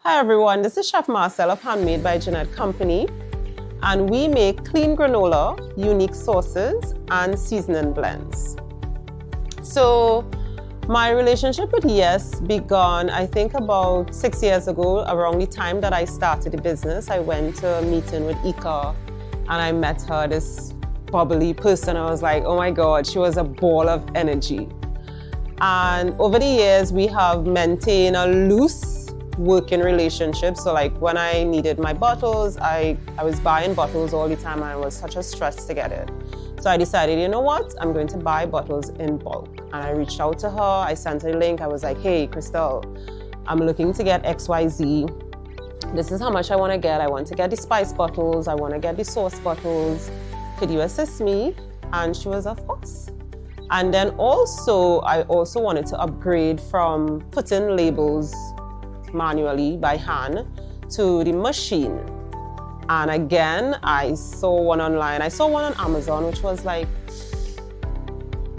Hi everyone, this is Chef Marcelle of Handmade by Jeanette Company, and we make clean granola, unique sauces, and seasoning blends. So my relationship with YES began, I think, about 6 years ago. Around the time that I started the business, I went to a meeting with Ika and I met her, this bubbly person. I was like, oh my God, she was a ball of energy. And over the years, we have maintained a loose working relationship. So like when I needed my bottles, I was buying bottles all the time and it was such a stress to get it. So I decided, you know what, I'm going to buy bottles in bulk. And I reached out to her, I sent her a link. I was like, hey, Crystal, I'm looking to get XYZ. This is how much I want to get. I want to get the spice bottles. I want to get the sauce bottles. Could you assist me? And she was, of course. And then also, I also wanted to upgrade from putting labels manually by hand to the machine. And again, I saw one online. I saw one on Amazon, which was like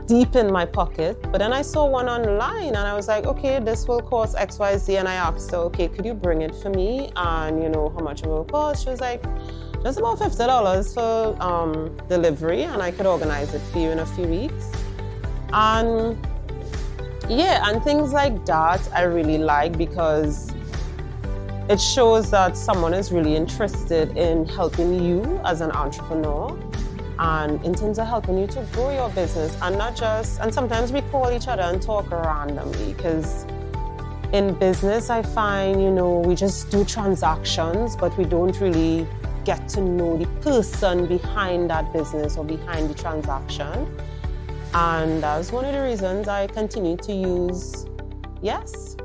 deep in my pocket. But then I saw one online and I was like, okay, this will cost XYZ. And I asked her, okay, could you bring it for me? And you know how much it will cost? She was like, just about $50 for delivery, and I could organize it for you in a few weeks. And yeah, and things like that I really like because it shows that someone is really interested in helping you as an entrepreneur and in terms of helping you to grow your business, and not just, and sometimes we call each other and talk randomly because in business I find, you know, we just do transactions, but we don't really get to know the person behind that business or behind the transaction. And that's one of the reasons I continue to use YES.